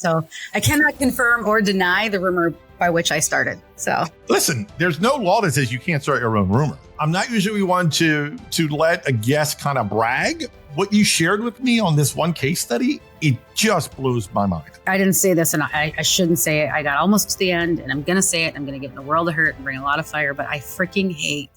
So I cannot confirm or deny the rumor by which I started. So listen, there's no law that says you can't start your own rumor. I'm not usually one to let a guest kind of brag. What you shared with me on this one case study, it just blows my mind. I didn't say this, and I shouldn't say it. I got almost to the end, and I'm going to say it. I'm going to give the world a hurt and bring a lot of fire, but I freaking hate.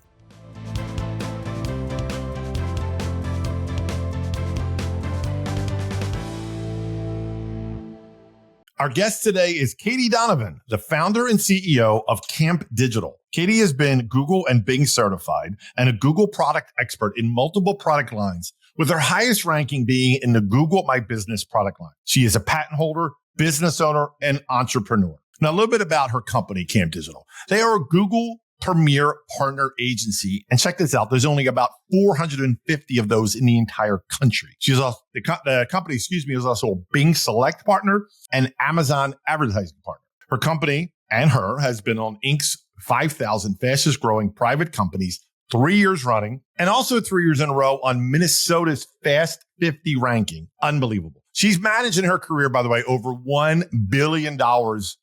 Our guest today is Katie Donovan, the founder and CEO of Camp Digital. Katie has been Google and Bing certified and a Google product expert in multiple product lines, with her highest ranking being in the Google My Business product line. She is a patent holder, business owner, and entrepreneur. Now, a little bit about her company, Camp Digital. They are a Google Premier Partner Agency. And check this out. There's only about 450 of those in the entire country. She's also, the company, is also a Bing Select partner and Amazon advertising partner. Her company and her has been on Inc.'s 5,000 fastest growing private companies 3 years running, and also 3 years in a row on Minnesota's Fast 50 ranking. Unbelievable. She's managed in her career, by the way, over $1 billion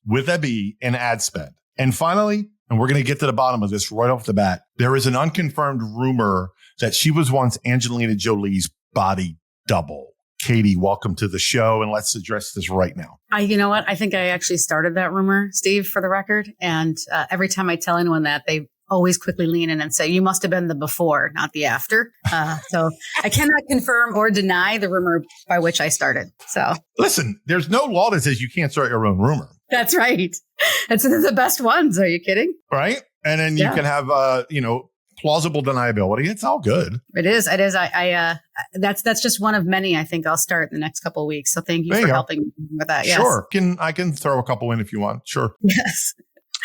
with a B in ad spend. And finally, and we're going to get to the bottom of this right off the bat, there is an unconfirmed rumor that she was once Angelina Jolie's body double. Katie, welcome to the show, and let's address this right now. You know what? I think I actually started that rumor, Steve, for the record. And every time I tell anyone that, they always quickly lean in and say, you must have been the before, not the after. So I cannot confirm or deny the rumor by which I started. So listen, there's no law that says you can't start your own rumor. That's right. It's the best ones. Are you kidding? Right. And then you can have, plausible deniability. It's all good. It is. That's just one of many. I think I'll start in the next couple of weeks. So thank you for helping me with that. Yes. Sure. I can throw a couple in if you want. Sure. Yes.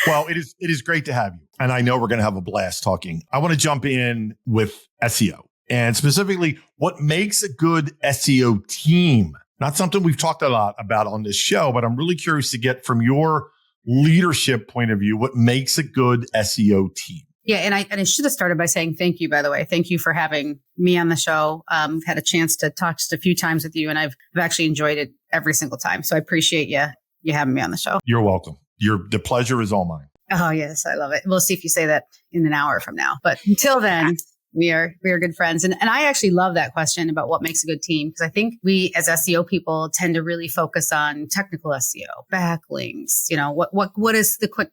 Well, it is great to have you. And I know we're going to have a blast talking. I want to jump in with SEO and specifically what makes a good SEO team. Not something we've talked a lot about on this show, but I'm really curious to get from your leadership point of view, what makes a good SEO team. Yeah. And I should have started by saying thank you, by the way. Thank you for having me on the show. I've had a chance to talk just a few times with you, and I've actually enjoyed it every single time. So I appreciate you having me on the show. You're welcome. The pleasure is all mine. Oh, yes. I love it. We'll see if you say that in an hour from now. But until then, we are good friends. And I actually love that question about what makes a good team, because I think we as SEO people tend to really focus on technical SEO, backlinks, what is the quick,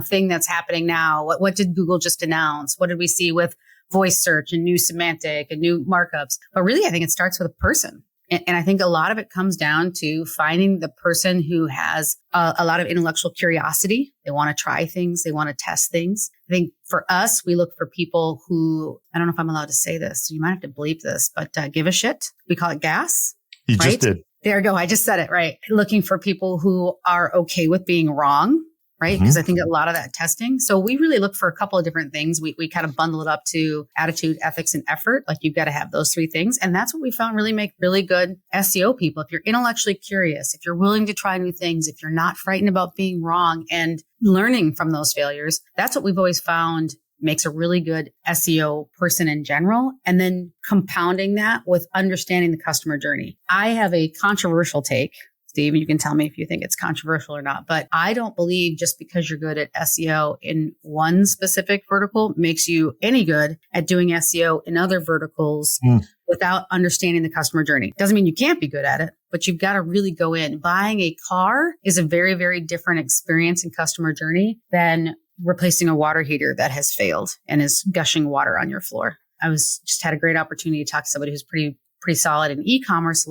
thing that's happening now? What did Google just announce? What did we see with voice search and new semantic and new markups? But really, I think it starts with a person. And I think a lot of it comes down to finding the person who has a lot of intellectual curiosity. They want to try things. They want to test things. I think for us, we look for people who, I don't know if I'm allowed to say this, so you might have to bleep this, but give a shit. We call it gas. You right? just did. There you go. I just said it right. Looking for people who are okay with being wrong. Right. Because I think a lot of that testing. So we really look for a couple of different things. We kind of bundle it up to attitude, ethics, and effort. Like you've got to have those three things. And that's what we found really make really good SEO people. If you're intellectually curious, if you're willing to try new things, if you're not frightened about being wrong and learning from those failures, that's what we've always found makes a really good SEO person in general. And then compounding that with understanding the customer journey. I have a controversial take. Steve, you can tell me if you think it's controversial or not, but I don't believe just because you're good at SEO in one specific vertical makes you any good at doing SEO in other verticals without understanding the customer journey. Doesn't mean you can't be good at it, but you've got to really go in. Buying a car is a very, very different experience in customer journey than replacing a water heater that has failed and is gushing water on your floor. I just had a great opportunity to talk to somebody who's pretty solid in e-commerce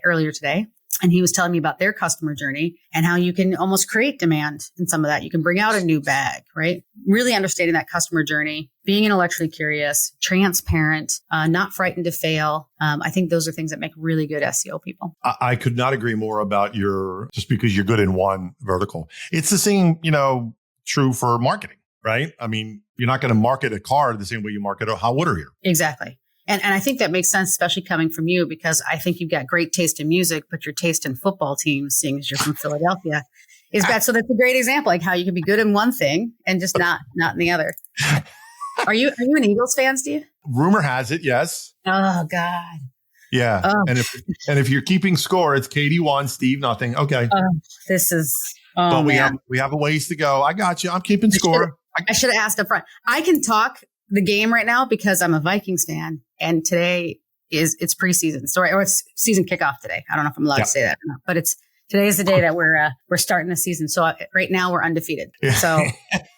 earlier today. And he was telling me about their customer journey and how you can almost create demand in some of that. You can bring out a new bag, right? Really understanding that customer journey, being intellectually curious, transparent, not frightened to fail. I think those are things that make really good SEO people. I could not agree more about just because you're good in one vertical. It's the same, true for marketing, right? I mean, you're not going to market a car the same way you market a hot water heater. Exactly. And I think that makes sense, especially coming from you, because I think you've got great taste in music, but your taste in football teams, seeing as you're from Philadelphia, is bad. So that's a great example, like how you can be good in one thing and just not in the other. Are you an Eagles fan, Steve? Rumor has it, yes. Oh, God. Yeah. Oh, And if you're keeping score, it's Katie 1, Steve nothing. Okay. this is, oh But man. we have a ways to go. I got you. I'm keeping score. I should have asked up front. I can talk the game right now because I'm a Vikings fan, and today it's preseason. So, or it's season kickoff today. I don't know if I'm allowed to say that or not, but today is the day that we're starting the season. So right now we're undefeated. Yeah. So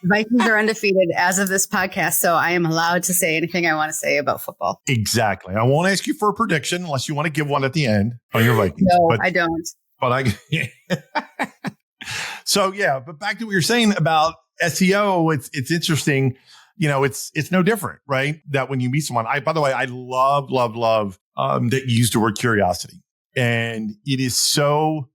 Vikings are undefeated as of this podcast. So I am allowed to say anything I want to say about football. Exactly. I won't ask you for a prediction unless you want to give one at the end on your Vikings. No, I don't. But so yeah, but back to what you're saying about SEO, it's interesting. It's no different, right? That when you meet someone, by the way, I love that you used the word curiosity. And it is so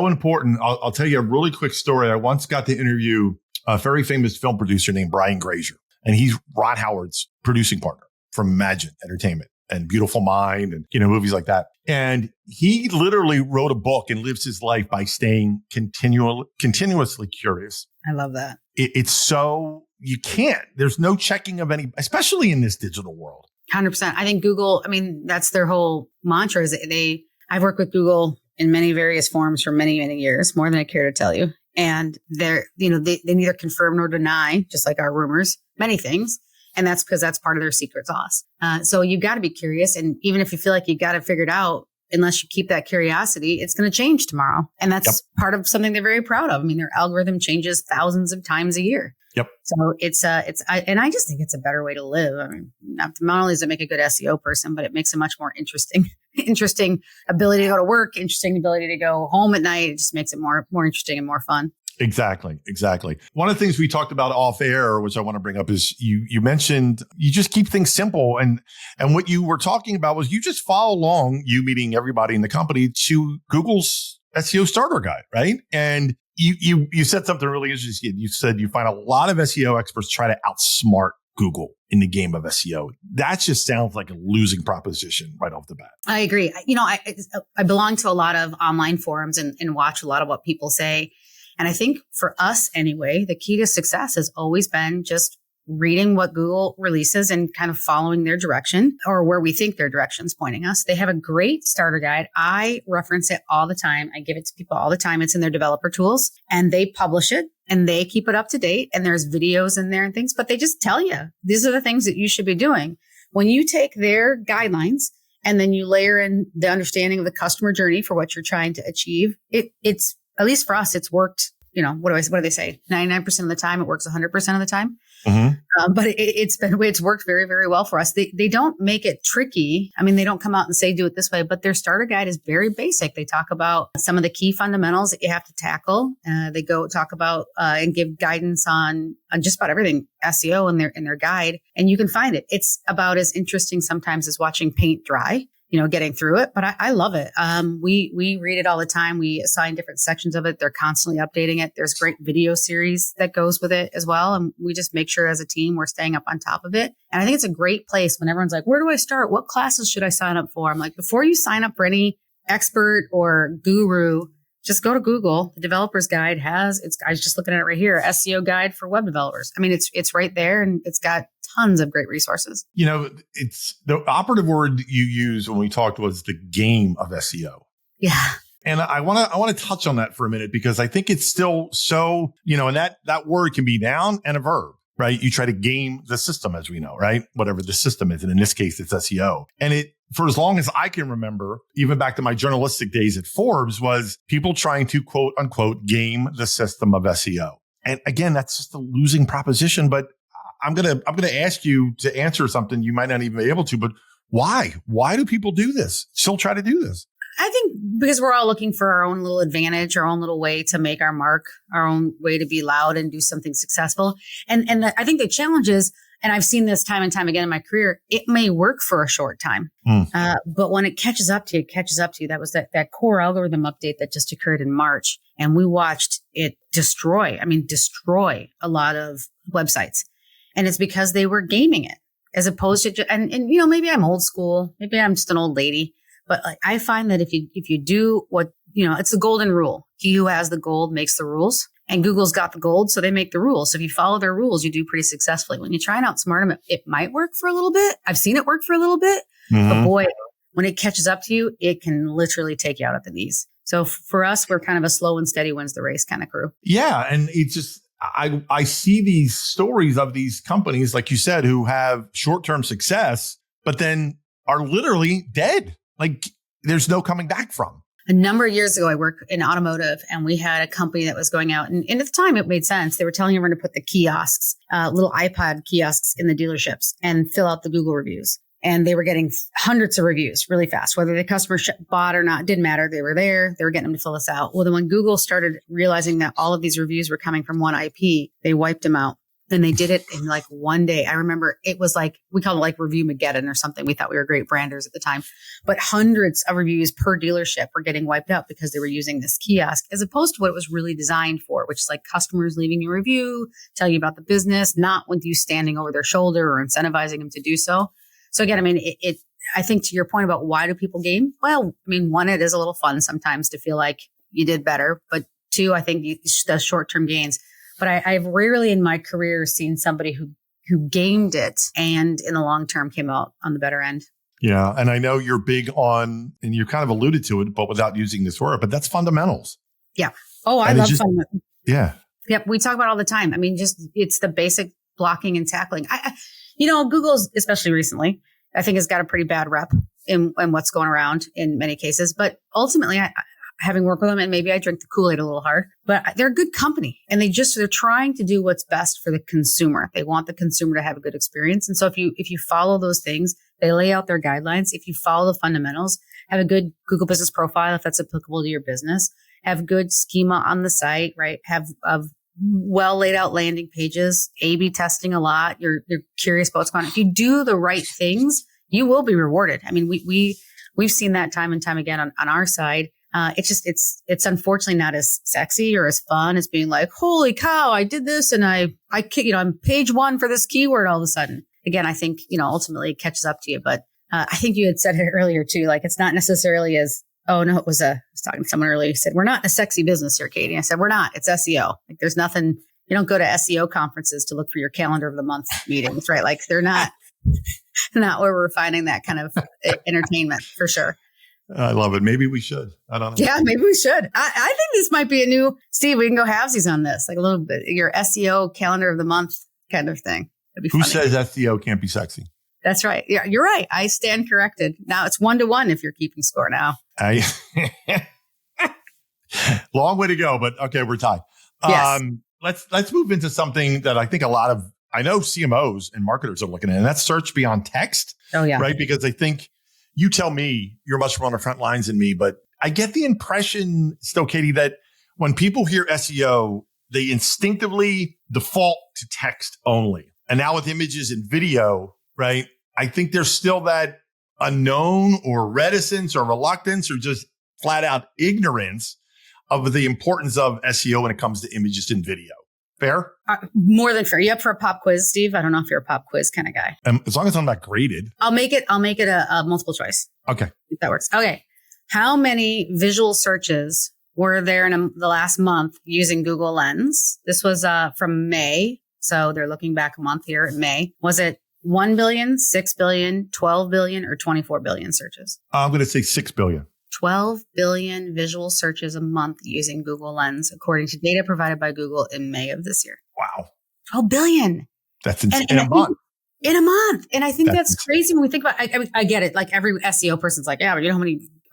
important. I'll tell you a really quick story. I once got to interview a very famous film producer named Brian Grazer, and he's Ron Howard's producing partner from Imagine Entertainment and Beautiful Mind and, movies like that. And he literally wrote a book and lives his life by staying continuously curious. I love that. It's so, you can't, there's no checking of any, especially in this digital world. 100%. I think Google, that's their whole mantra is I've worked with Google in many various forms for many, many years, more than I care to tell you. And they neither confirm nor deny, just like our rumors, many things. And that's because that's part of their secret sauce. So you've got to be curious. And even if you feel like you got it figured out, unless you keep that curiosity, it's going to change tomorrow. And that's part of something they're very proud of. Their algorithm changes thousands of times a year. Yep. So I just think it's a better way to live. Not only does it make a good SEO person, but it makes a much more interesting ability to go to work, interesting ability to go home at night. It just makes it more interesting and more fun. Exactly. One of the things we talked about off air, which I want to bring up, is you mentioned you just keep things simple. And what you were talking about was you just follow along, you meeting everybody in the company, to Google's SEO starter guide, right? And you said something really interesting. You said you find a lot of SEO experts try to outsmart Google in the game of SEO. That just sounds like a losing proposition right off the bat. I agree. I belong to a lot of online forums and watch a lot of what people say. And I think for us anyway, the key to success has always been just reading what Google releases and kind of following their direction or where we think their direction is pointing us. They have a great starter guide. I reference it all the time. I give it to people all the time. It's in their developer tools and they publish it and they keep it up to date. And there's videos in there and things, but they just tell you, these are the things that you should be doing. When you take their guidelines and then you layer in the understanding of the customer journey for what you're trying to achieve, it's, at least for us, it's worked. What do they say? 99% of the time, it works 100% of the time. Mm-hmm. But it's worked very, very well for us. They don't make it tricky. They don't come out and say, do it this way, but their starter guide is very basic. They talk about some of the key fundamentals that you have to tackle. They go talk about, and give guidance on just about everything SEO in their guide. And you can find it. It's about as interesting sometimes as watching paint dry. Getting through it. But I love it. We read it all the time. We assign different sections of it. They're constantly updating it. There's great video series that goes with it as well. And we just make sure as a team, we're staying up on top of it. And I think it's a great place when everyone's like, where do I start? What classes should I sign up for? I'm like, before you sign up for any expert or guru, just go to Google. The developer's guide I was just looking at it right here, SEO guide for web developers. It's right there and it's got tons of great resources. It's the operative word you used when we talked was the game of SEO. Yeah. And I want to touch on that for a minute because I think it's still so, and that word can be a noun and a verb, right? You try to game the system, as we know, right? Whatever the system is. And in this case, it's SEO. And for as long as I can remember, even back to my journalistic days at Forbes, was people trying to quote unquote game the system of SEO. And again, that's just a losing proposition. But I'm gonna ask you to answer something you might not even be able to. But why? Why do people do this? Still try to do this? I think because we're all looking for our own little advantage, our own little way to make our mark, our own way to be loud and do something successful. And I think the challenge is, and I've seen this time and time again in my career, it may work for a short time. But when it catches up to you, it catches up to you. That was that core algorithm update that just occurred in March. And we watched it destroy a lot of websites. And it's because they were gaming it as opposed to, and maybe I'm old school, maybe I'm just an old lady, but I find that if you do what, it's the golden rule. He who has the gold makes the rules. And Google's got the gold, so they make the rules. So if you follow their rules, you do pretty successfully. When you try and outsmart them, it might work for a little bit. I've seen it work for a little bit, but boy, when it catches up to you, it can literally take you out at the knees. So for us, we're kind of a slow and steady wins the race kind of crew. Yeah. And it's just, I see these stories of these companies, like you said, who have short-term success, but then are literally dead. Like there's no coming back from. A number of years ago, I worked in automotive and we had a company that was going out and at the time it made sense. They were telling everyone to put the kiosks, little iPod kiosks in the dealerships and fill out the Google reviews. And they were getting hundreds of reviews really fast, whether the customer bought or not, didn't matter. They were there. They were getting them to fill this out. Well, then when Google started realizing that all of these reviews were coming from one IP, they wiped them out. And they did it in like one day. I remember it was like, we called it like Review Mageddon or something. We thought we were great branders at the time, but hundreds of reviews per dealership were getting wiped out because they were using this kiosk as opposed to what it was really designed for, which is like customers leaving you a review, tell you about the business, not with you standing over their shoulder or incentivizing them to do so. So again, I mean, I think to your point about why do people game? Well, I mean, one, it is a little fun sometimes to feel like you did better, but two, I think the short-term gains. But I've rarely in my career seen somebody who gamed it and in the long term came out on the better end. Yeah. And I know you're big on, and you kind of alluded to it, but without using this word, but that's fundamentals. Yeah. Oh, I love fundamentals. Yeah. Yep. We talk about it all the time. I mean, just it's the basic blocking and tackling. Google's, especially recently, I think has got a pretty bad rep in what's going around in many cases. But ultimately, having worked with them, and maybe I drink the Kool-Aid a little hard, but they're a good company and they're trying to do what's best for the consumer. They want the consumer to have a good experience. And so if you follow those things, they lay out their guidelines. If you follow the fundamentals, have a good Google business profile, if that's applicable to your business, have good schema on the site, right? Have well laid out landing pages, A/B testing a lot. You're curious about what's going on. If you do the right things, you will be rewarded. I mean, we've seen that time and time again on our side. It's unfortunately not as sexy or as fun as being like, holy cow, I did this and I'm page one for this keyword all of a sudden. Again, I think, ultimately it catches up to you. But I think you had said it earlier too, like it's not necessarily as, oh no, I was talking to someone earlier who said, we're not a sexy business here, Katie. I said, we're not, it's SEO. Like there's nothing, you don't go to SEO conferences to look for your calendar of the month meetings, right? Like they're not where we're finding that kind of entertainment for sure. I love it. Maybe we should. I don't know. Yeah, maybe we should. I think this might be a new, Steve, we can go halvesies on this, like a little bit, your SEO calendar of the month kind of thing. Who says SEO can't be sexy? That's right. Yeah, you're right. I stand corrected. Now it's 1-1 if you're keeping score now. Long way to go, but okay, we're tied. Yes. Let's move into something that I think I know CMOs and marketers are looking at, and that's search beyond text. Oh yeah. Right. Because I think, you tell me, you're much more on the front lines than me, but I get the impression still, Katie, that when people hear SEO, they instinctively default to text only. And now with images and video, right, I think there's still that unknown or reticence or reluctance or just flat out ignorance of the importance of SEO when it comes to images and video. Fair? More than fair. You up for a pop quiz, Steve? I don't know if you're a pop quiz kind of guy. As long as I'm not graded. I'll make it a multiple choice. Okay. If that works. Okay. How many visual searches were there in the last month using Google Lens? This was from May. So they're looking back a month here at May. Was it 1 billion, 6 billion, 12 billion, or 24 billion searches? I'm going to say 6 billion. 12 billion visual searches a month using Google Lens, according to data provided by Google in May of this year. Wow. 12 billion. That's insane. In a month. In a month. And I think that's crazy when we think about it. I get it. Like every SEO person's like, yeah, but you know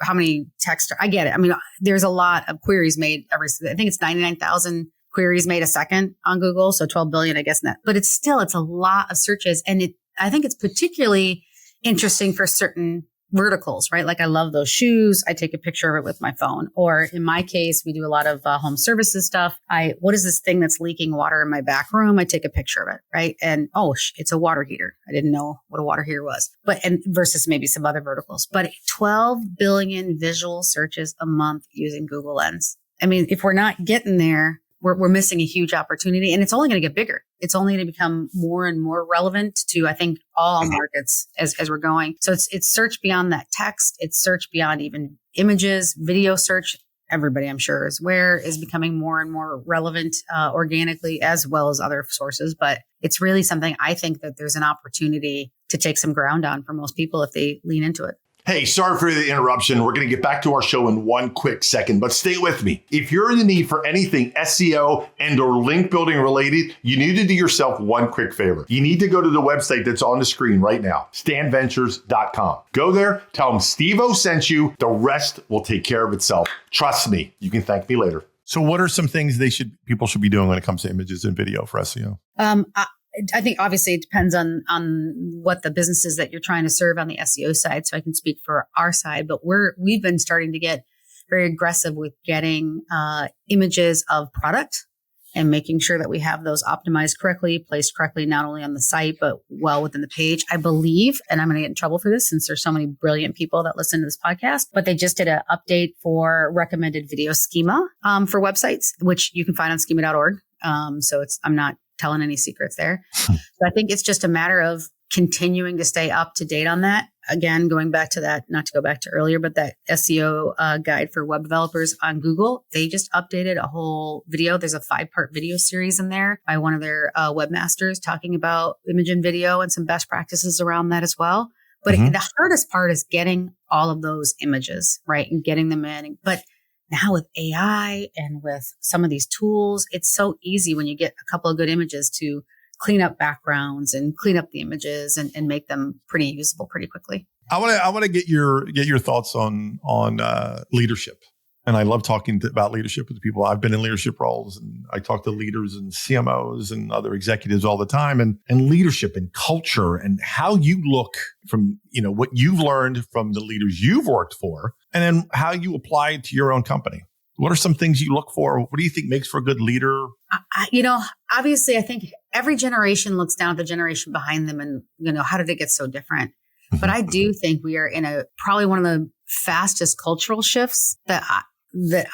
how many text? I get it. I mean, there's a lot of queries made I think it's 99,000 queries made a second on Google. So 12 billion, I guess, in that. But it's a lot of searches. And I think it's particularly interesting for certain verticals, right? Like I love those shoes. I take a picture of it with my phone. Or in my case, we do a lot of home services stuff. What is this thing that's leaking water in my back room? I take a picture of it, right? And it's a water heater. I didn't know what a water heater was, and versus maybe some other verticals. But 12 billion visual searches a month using Google Lens. I mean, if we're not getting there, we're missing a huge opportunity, and it's only going to get bigger. It's only going to become more and more relevant to, I think, all markets as we're going. So it's search beyond that text. It's search beyond even images, video search. Everybody, I'm sure, is becoming more and more relevant organically as well as other sources. But it's really something I think that there's an opportunity to take some ground on for most people if they lean into it. Hey, sorry for the interruption. We're going to get back to our show in one quick second, but stay with me. If you're in the need for anything SEO and or link building related, you need to do yourself one quick favor. You need to go to the website that's on the screen right now, stanventures.com. Go there, tell them Steve-O sent you. The rest will take care of itself. Trust me, you can thank me later. So what are some things people should be doing when it comes to images and video for SEO? I think obviously it depends on what the businesses that you're trying to serve on the SEO side. So I can speak for our side, but we've been starting to get very aggressive with getting images of product and making sure that we have those optimized correctly, placed correctly, not only on the site, but well within the page. I believe, and I'm going to get in trouble for this since there's so many brilliant people that listen to this podcast, but they just did an update for recommended video schema for websites, which you can find on schema.org. So I'm not telling any secrets there. So I think it's just a matter of continuing to stay up to date on that. Again, going back to that, not to go back to earlier, but that SEO guide for web developers on Google, they just updated a whole video. There's a 5-part video series in there by one of their webmasters talking about image and video and some best practices around that as well. But the hardest part is getting all of those images, right? And getting them in. But now with AI and with some of these tools, it's so easy when you get a couple of good images to clean up backgrounds and clean up the images and make them pretty usable pretty quickly. I want to get your thoughts on leadership. And I love talking about leadership with people. I've been in leadership roles and I talk to leaders and CMOs and other executives all the time, and leadership and culture and how you look from, what you've learned from the leaders you've worked for, and then how you apply it to your own company. What are some things you look for? What do you think makes for a good leader? Obviously I think every generation looks down at the generation behind them and, how did it get so different? But I do think we are in probably one of the fastest cultural shifts that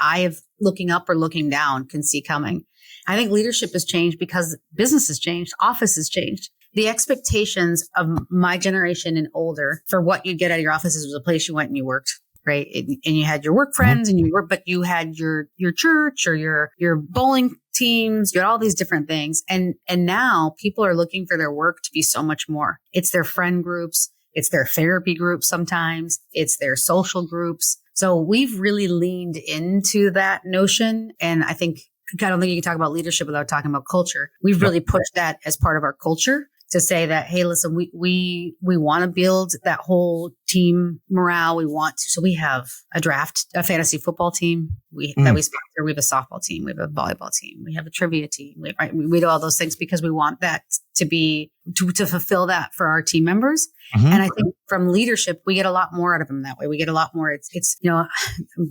I have looking up or looking down can see coming. I think leadership has changed because business has changed, office has changed. The expectations of my generation and older for what you get out of your offices was a place you went and you worked, right? And you had your work friends and but you had your church or your bowling teams, you had all these different things. And now people are looking for their work to be so much more. It's their friend groups. It's their therapy groups sometimes. It's their social groups. So we've really leaned into that notion. And I don't think you can talk about leadership without talking about culture. We've really pushed that as part of our culture to say that, hey, listen, we want to build that whole team morale. So we have a fantasy football team that we sponsor. We have a softball team. We have a volleyball team. We have a trivia team. We do all those things because we want that to fulfill that for our team members. And I think from leadership, we get a lot more out of them that way. We get a lot more. It's I'm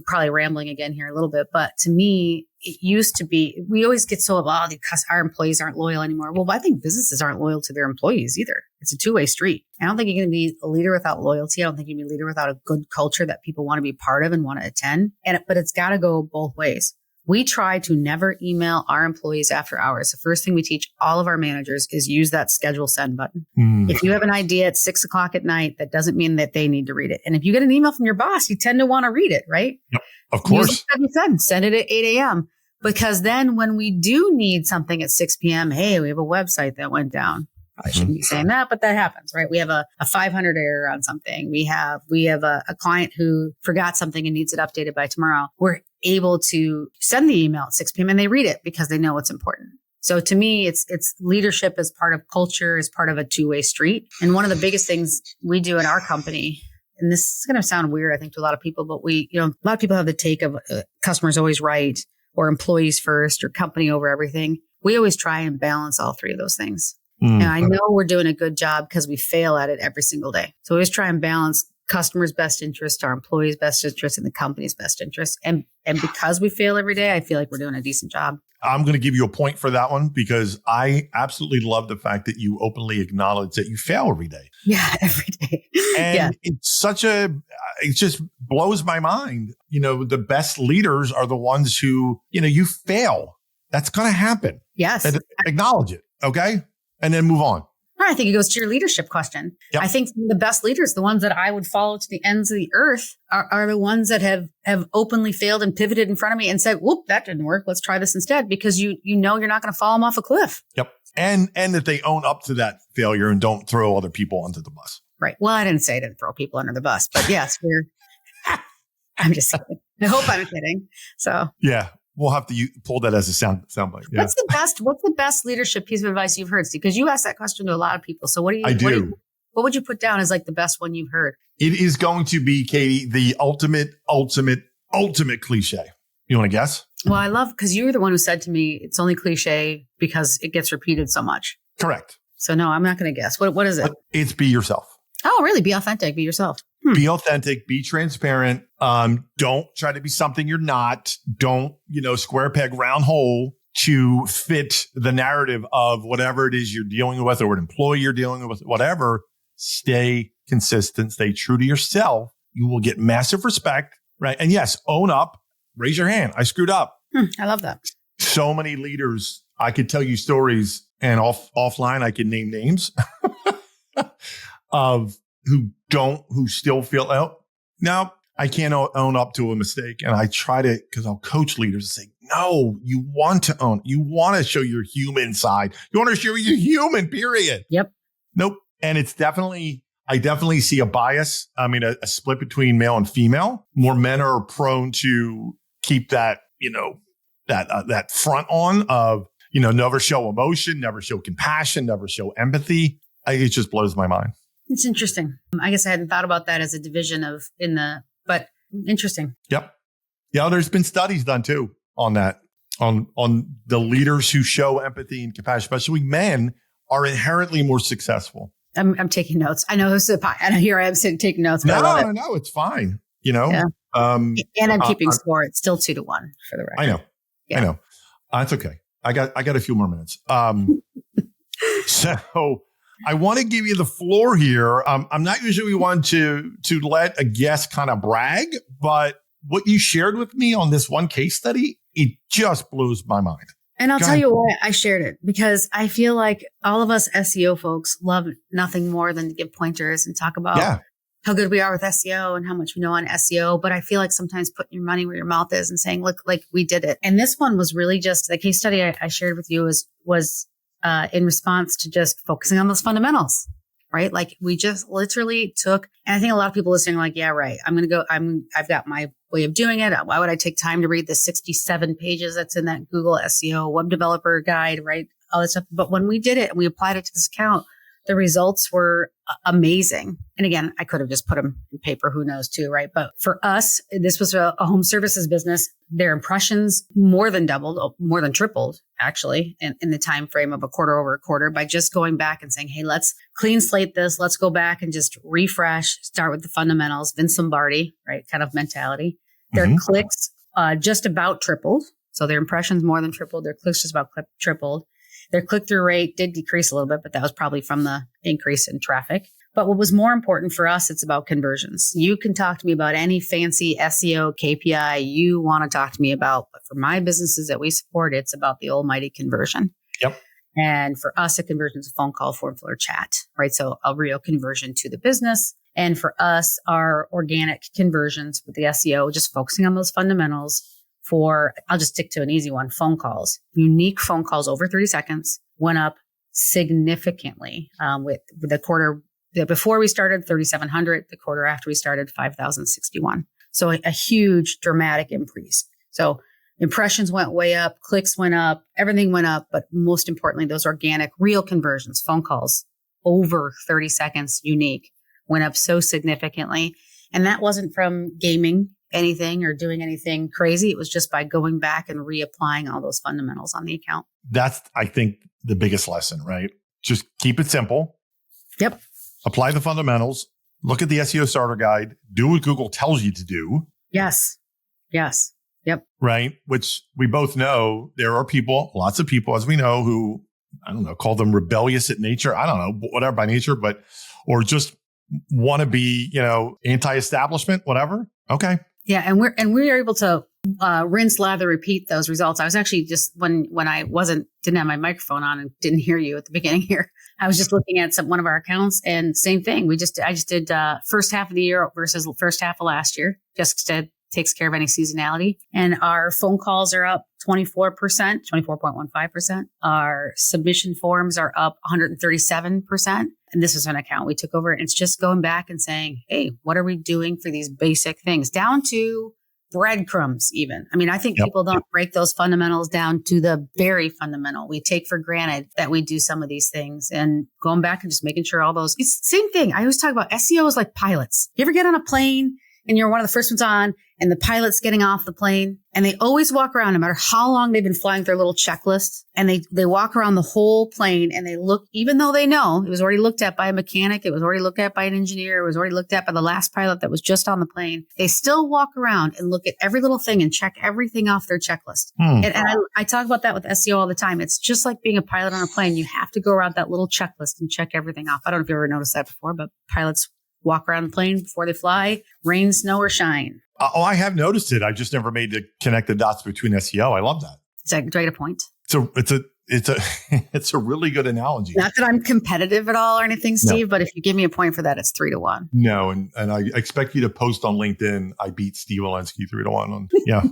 probably rambling again here a little bit, but to me, it used to be, we always get so, because our employees aren't loyal anymore. Well, I think businesses aren't loyal to their employees either. It's a two-way street. I don't think you're going to be a leader without loyalty. I don't think you can be a leader without a good culture that people want to be part of and want to attend. But it's got to go both ways. We try to never email our employees after hours. The first thing we teach all of our managers is use that schedule send button. If you have an idea at 6:00 at night, that doesn't mean that they need to read it. And if you get an email from your boss, you tend to want to read it, right? Yep, of course. Send it at 8 a.m. Because then when we do need something at 6 p.m., hey, we have a website that went down. I shouldn't be saying that, but that happens, right? We have a 500 error on something. We have a client who forgot something and needs it updated by tomorrow. We're able to send the email at 6 p.m. and they read it because they know it's important. So to me, it's leadership as part of culture, as part of a two-way street. And one of the biggest things we do in our company, and this is going to sound weird, I think, to a lot of people, but a lot of people have the take of customers always right, or employees first, or company over everything. We always try and balance all three of those things. And I know we're doing a good job because we fail at it every single day. So we always try and balance customers' best interest, our employees' best interest, and the company's best interest. And because we fail every day, I feel like we're doing a decent job. I'm going to give you a point for that one because I absolutely love the fact that you openly acknowledge that you fail every day. Yeah, every day. And it just blows my mind. The best leaders are the ones who, you fail. That's going to happen. Yes. And acknowledge it. Okay. And then move on. I think it goes to your leadership question. Yep. I think the best leaders, the ones that I would follow to the ends of the earth, are the ones that have openly failed and pivoted in front of me and said, whoop, that didn't work. Let's try this instead, because you know you're not going to fall them off a cliff. Yep. And that they own up to that failure and don't throw other people under the bus. Right. Well, I didn't say I didn't throw people under the bus, but yes, I'm just kidding. I hope I'm kidding. So yeah, we'll have to pull that as a soundbite. Yeah. What's the best leadership piece of advice you've heard, Steve? Because you asked that question to a lot of people. So what would you put down as like the best one you've heard? It is going to be, Katie, the ultimate cliche. You want to guess? Well, I love, because you were the one who said to me, it's only cliche because it gets repeated so much. Correct. So no, I'm not going to guess. What is it? It's be yourself. Oh, really? Be authentic. Be yourself. Be authentic. Be transparent. Don't try to be something you're not. Don't, square peg, round hole to fit the narrative of whatever it is you're dealing with or what employee you're dealing with, whatever. Stay consistent. Stay true to yourself. You will get massive respect, right? And yes, own up. Raise your hand. I screwed up. I love that. So many leaders, I could tell you stories, and offline I can name names of who still feel out. No, I can't own up to a mistake. And I try to, because I'll coach leaders and say, no, you want to own, you want to show your human side. You want to show your human, period. Yep. Nope. And I definitely see a bias. I mean, a split between male and female. More men are prone to keep that, that front on of, never show emotion, never show compassion, never show empathy. It just blows my mind. It's interesting. I guess I hadn't thought about that as a division but interesting. Yep. Yeah. There's been studies done too on that, on the leaders who show empathy and compassion, especially men, are inherently more successful. I'm taking notes. I know this is and here I am sitting taking notes. But No, it's fine. Yeah. And I'm keeping score. It's still 2-1 for the record. I know. Yeah. I know. It's okay. I got a few more minutes. So I want to give you the floor here. I'm not usually one to let a guest kind of brag, but what you shared with me on this one case study, it just blows my mind. And I'll tell you why I shared it, because I feel like all of us SEO folks love nothing more than to give pointers and talk about how good we are with SEO and how much we know on SEO. But I feel like sometimes putting your money where your mouth is and saying, look, like we did it. And this one was really just the case study I shared with you was in response to just focusing on those fundamentals, right? Like we just literally took, and I think a lot of people listening are like, yeah, right. I've got my way of doing it. Why would I take time to read the 67 pages that's in that Google SEO web developer guide, right? All that stuff. But when we did it and we applied it to this account, the results were amazing. And again, I could have just put them in paper, who knows too, right? But for us, this was a home services business. Their impressions more than tripled, actually, in the time frame of a quarter over a quarter by just going back and saying, hey, let's clean slate this. Let's go back and just refresh, start with the fundamentals, Vince Lombardi, right? Kind of mentality. Their clicks just about tripled. So their impressions more than tripled. Their clicks just about tripled. Their click-through rate did decrease a little bit, but that was probably from the increase in traffic. But what was more important for us, it's about conversions. You can talk to me about any fancy SEO KPI you want to talk to me about. But for my businesses that we support, it's about the almighty conversion. Yep. And for us, a conversion is a phone call, form fill, or chat, right? So a real conversion to the business. And for us, our organic conversions with the SEO, just focusing on those fundamentals. I'll just stick to an easy one, phone calls. Unique phone calls over 30 seconds went up significantly with the quarter before we started, 3,700. The quarter after we started, 5,061. So a huge dramatic increase. So impressions went way up, clicks went up, everything went up. But most importantly, those organic, real conversions, phone calls over 30 seconds unique went up so significantly. And that wasn't from gaming anything or doing anything crazy. It was just by going back and reapplying all those fundamentals on the account. That's, I think, the biggest lesson, right? Just keep it simple. Yep. Apply the fundamentals. Look at the SEO starter guide. Do what Google tells you to do. Yes. Yep. Right. Which we both know there are people, lots of people, as we know, who, I don't know, call them rebellious at nature. I don't know, whatever by nature, or just want to be, anti-establishment, whatever. Okay. Yeah. And we are able to rinse, lather, repeat those results. I was actually just when I didn't have my microphone on and didn't hear you at the beginning here, I was just looking at one of our accounts, and same thing. I just did first half of the year versus the first half of last year, just takes care of any seasonality. And our phone calls are up 24%, 24.15%. Our submission forms are up 137%. and this is an account we took over. It's just going back and saying, hey, what are we doing for these basic things down to breadcrumbs even? I mean, I think people don't break those fundamentals down to the very fundamental. We take for granted that we do some of these things, and going back and just making sure all those, it's the same thing. I always talk about SEO is like pilots. You ever get on a plane and you're one of the first ones on and the pilot's getting off the plane and they always walk around no matter how long they've been flying their little checklist, and they walk around the whole plane and they look, even though they know it was already looked at by a mechanic, it was already looked at by an engineer, it was already looked at by the last pilot that was just on the plane. They still walk around and look at every little thing and check everything off their checklist. And I talk about that with SEO all the time. It's just like being a pilot on a plane. You have to go around that little checklist and check everything off. I don't know if you ever noticed that before, but pilots walk around the plane before they fly, rain, snow, or shine. Oh, I have noticed it. I just never made the connect the dots between SEO. I love that. Is that right? A point? It's a really good analogy. Not that I'm competitive at all or anything, Steve, but if you give me a point for that, it's 3-1. No, and I expect you to post on LinkedIn. I beat Steve Olenski 3-1. Yeah.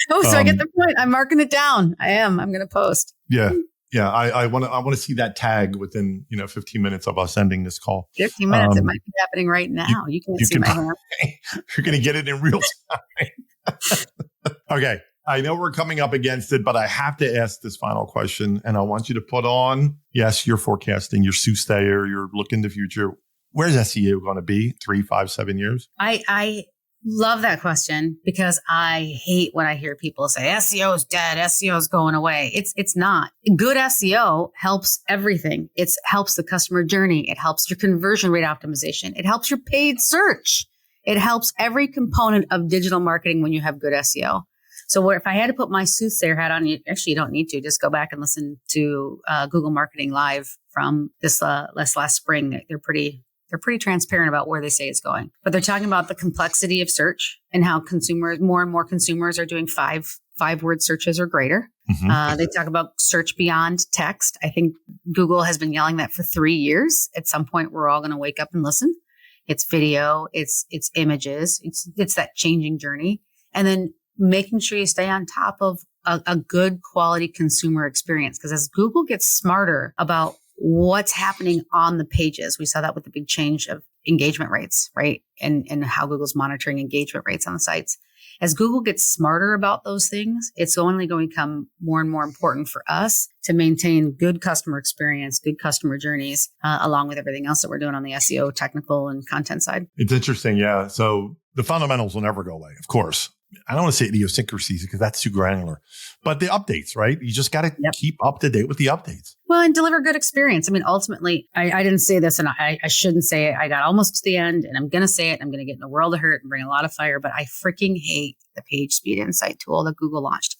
So I get the point. I'm marking it down. I'm going to post. Yeah. Yeah, I want to see that tag within 15 minutes of us ending this call. 15 minutes, it might be happening right now. You can't see my hand. You're going to get it in real time. Okay, I know we're coming up against it, but I have to ask this final question, and I want you to put on, yes, you're forecasting, you're soothsayer, you're looking to the future. Where's SEO going to be 3, 5, 7 years? I love that question because I hate when I hear people say SEO is dead, SEO is going away. It's not. Good SEO helps everything. It helps the customer journey. It helps your conversion rate optimization. It helps your paid search. It helps every component of digital marketing when you have good SEO. So if I had to put my soothsayer hat on, you don't need to. Just go back and listen to Google Marketing Live from this last spring. They're pretty transparent about where they say it's going. But they're talking about the complexity of search and how more and more consumers are doing five-word searches or greater. They talk about search beyond text. I think Google has been yelling that for 3 years. At some point, we're all going to wake up and listen. It's video, it's images, it's that changing journey. And then making sure you stay on top of a good quality consumer experience. Because as Google gets smarter about what's happening on the pages. We saw that with the big change of engagement rates, right? And how Google's monitoring engagement rates on the sites. As Google gets smarter about those things, it's only going to become more and more important for us to maintain good customer experience, good customer journeys, along with everything else that we're doing on the SEO technical and content side. It's interesting. Yeah. So the fundamentals will never go away, of course. I don't want to say idiosyncrasies because that's too granular, but the updates, right? You just got to keep up to date with the updates. Well, and deliver good experience. I mean, ultimately, I didn't say this and I shouldn't say it. I got almost to the end and I'm going to say it. I'm going to get in a world of hurt and bring a lot of fire, but I freaking hate the page speed insight tool that Google launched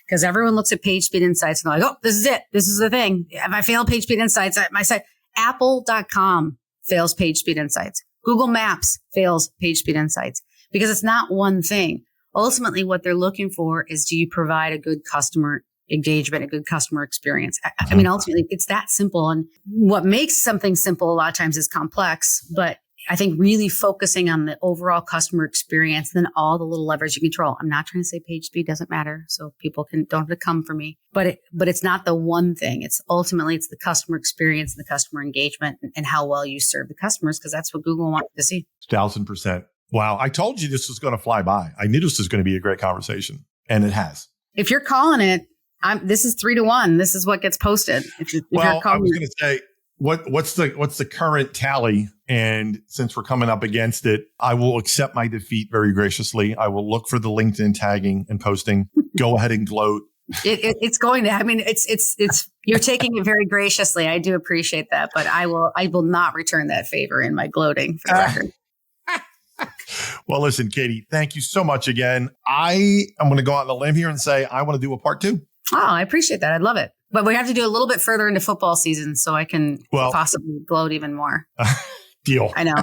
because everyone looks at page speed insights and they're like, oh, this is it. This is the thing. If I fail page speed insights at my site, Apple.com fails page speed insights. Google Maps fails page speed insights because it's not one thing. Ultimately, what they're looking for is, do you provide a good customer engagement, a good customer experience? I mean, ultimately, it's that simple. And what makes something simple a lot of times is complex. But I think really focusing on the overall customer experience, then all the little levers you control. I'm not trying to say page speed doesn't matter, so people don't have to come for me. But it's not the one thing. It's ultimately the customer experience and the customer engagement and how well you serve the customers, because that's what Google wants to see. 1,000%. Wow. I told you this was going to fly by. I knew this was going to be a great conversation, and it has. If you're calling it, this is 3-1. This is what gets posted. If I was going to say, what's the current tally? And since we're coming up against it, I will accept my defeat very graciously. I will look for the LinkedIn tagging and posting. Go ahead and gloat. It's going to. I mean, it's. You're taking it very graciously. I do appreciate that, but I will not return that favor in my gloating for the record. Well, listen, Katie, thank you so much again. I'm going to go out on a limb here and say I want to do a part 2. Oh, I appreciate that. I'd love it. But we have to do a little bit further into football season so I can possibly gloat even more. Deal. I know.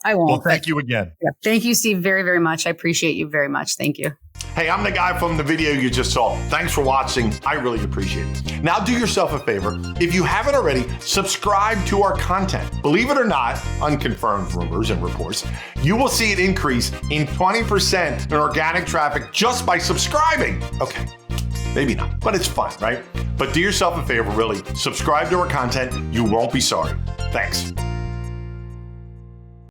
I won't. Well, thank you again. Yeah. Thank you, Steve, very, very much. I appreciate you very much. Thank you. Hey, I'm the guy from the video you just saw. Thanks for watching. I really appreciate it. Now do yourself a favor. If you haven't already, subscribe to our content. Believe it or not, unconfirmed rumors and reports, you will see an increase in 20% in organic traffic just by subscribing. Okay, maybe not, but it's fun, right? But do yourself a favor, really. Subscribe to our content. You won't be sorry. Thanks.